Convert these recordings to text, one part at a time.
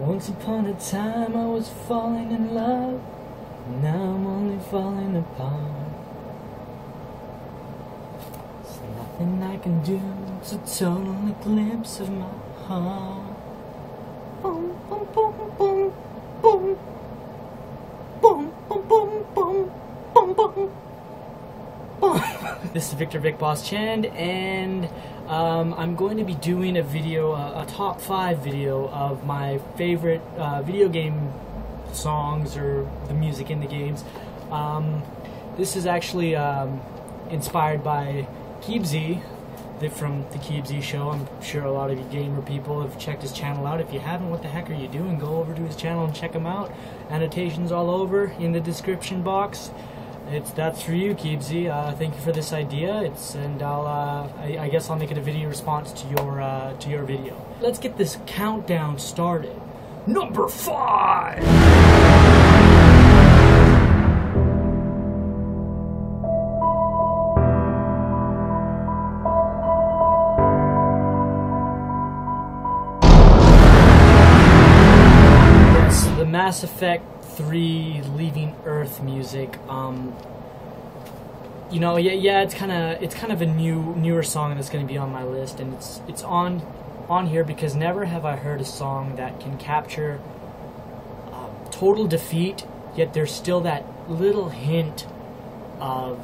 Once upon a time I was falling in love, now I'm only falling apart. There's nothing I can do, it's a total eclipse of my heart. Boom, boom, boom, boom, boom. Boom, boom, boom, boom, boom, boom. This is Victor Vicboss Chand, and I'm going to be doing a video, a top 5 video of my favorite video game songs or the music in the games. This is actually inspired by Keebzy from the Keebzy Show. I'm sure a lot of you gamer people have checked his channel out. If you haven't, what the heck are you doing? Go over to his channel and check him out. Annotations all over in the description box. That's for you, Keebzy. Thank you for this idea. I guess I'll make it a video response to your video. Let's get this countdown started. Number 5. Yes, the Mass Effect 3 Leaving Earth music. You know, yeah, it's kind of a newer song that's going to be on my list, and it's on here because never have I heard a song that can capture total defeat, yet there's still that little hint of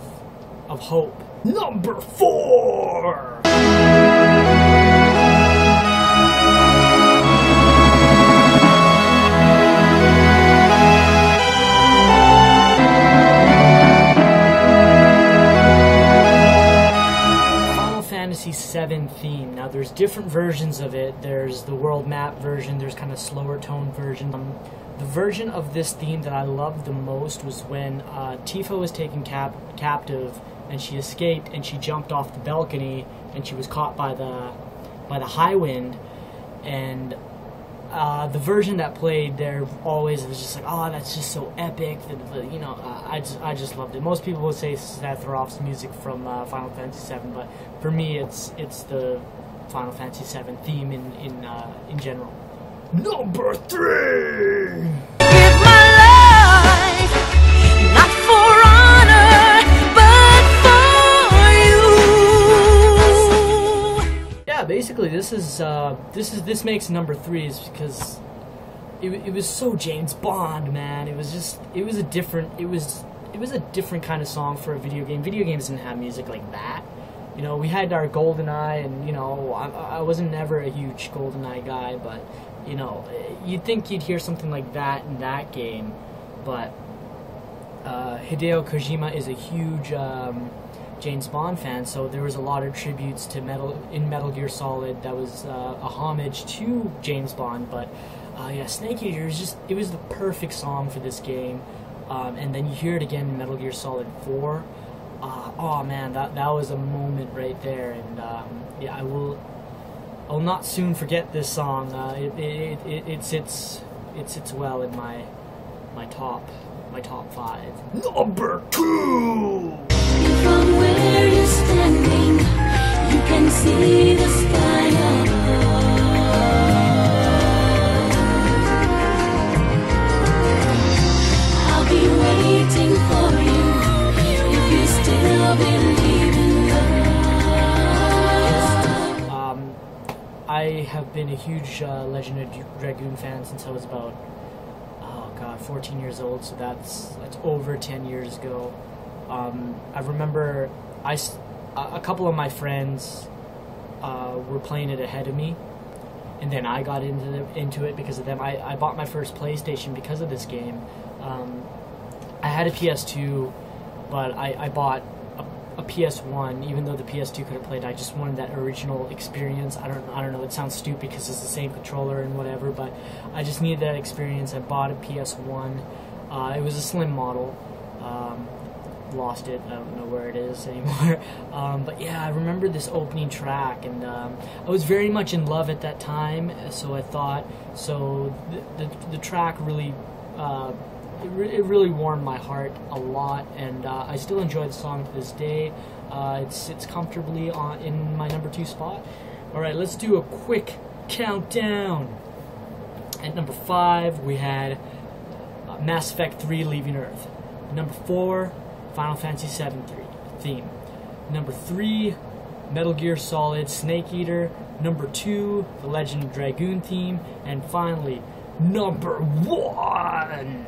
hope. Number 4. Fantasy 7 theme. Now there's different versions of it. There's the world map version, there's kind of slower tone version. The version of this theme that I loved the most was when Tifa was taken captive and she escaped and she jumped off the balcony and she was caught by the high wind, and the version that played there always was just like, oh, that's just so epic. You know, I just loved it. Most people would say Theprav's music from Final Fantasy VII, but for me, it's the Final Fantasy VII theme in general. Number 3. Give my life, not for honor, but for you. Yeah, basically, this makes number 3 is because it was so James Bond, man. It was a different kind of song for a video game. Video games didn't have music like that. You know, we had our GoldenEye, and you know, I wasn't never a huge GoldenEye guy, but you know, you'd think you'd hear something like that in that game. But Hideo Kojima is a huge James Bond fan, so there was a lot of tributes to Metal Gear Solid that was a homage to James Bond. But yeah, Snake Eater it was the perfect song for this game. And then you hear it again in Metal Gear Solid 4. Oh man, that was a moment right there, and yeah, I'll not soon forget this song. It sits well in my top 5. Number 2. From where you're standing, you can see the sky above. I'll be waiting for you if you still believe in love. I have been a huge Legend of Dragoon fan since I was about 14 years old, so that's over 10 years ago. I remember a couple of my friends were playing it ahead of me, and then I got into it because of them. I bought my first PlayStation because of this game. I had a PS2, but I bought a PS1, even though the PS2 could have played. I just wanted that original experience. I don't know, it sounds stupid because it's the same controller and whatever, but I just needed that experience. I bought a PS1. It was a slim model. Lost it, I don't know where it is anymore. But yeah, I remember this opening track, and I was very much in love at that time, so I thought, the track really it really warmed my heart a lot, and I still enjoy the song to this day. It sits comfortably in my number 2 spot. Alright, let's do a quick countdown. At number 5, we had Mass Effect 3 Leaving Earth. Number 4, Final Fantasy 7 theme. Number 3, Metal Gear Solid Snake Eater. Number 2, The Legend of Dragoon theme. And finally, number 1!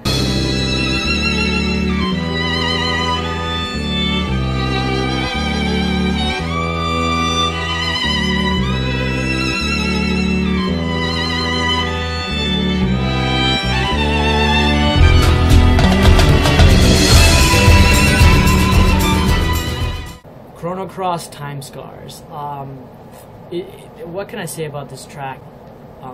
Chrono Cross Time Scars. What can I say about this track?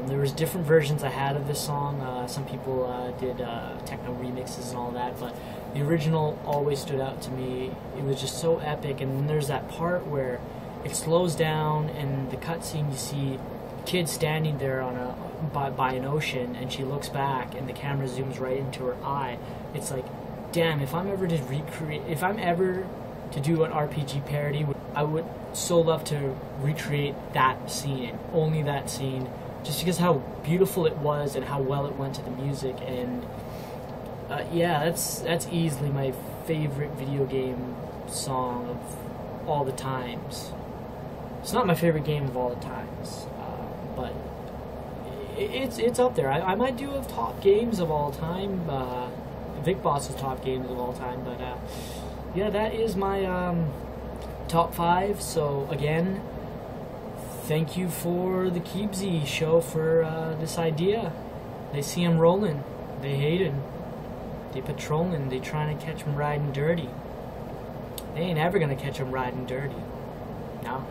There was different versions I had of this song. Some people did techno remixes and all that, but the original always stood out to me. It was just so epic. And then there's that part where it slows down, and the cutscene, you see kid standing there on by an ocean, and she looks back, and the camera zooms right into her eye. It's like, damn! If I'm ever to do an RPG parody, I would so love to recreate that scene, and only that scene, just because how beautiful it was and how well it went to the music. And yeah, that's easily my favorite video game song of all the times. It's not my favorite game of all the times, but it's up there. I might do a top games of all time, Vicboss's top games of all time, but yeah, that is my top 5. So again, thank you for the Keebsy show for this idea. They see him rolling, they hate him, they patrolling, they trying to catch him riding dirty. They ain't ever gonna catch him riding dirty. No.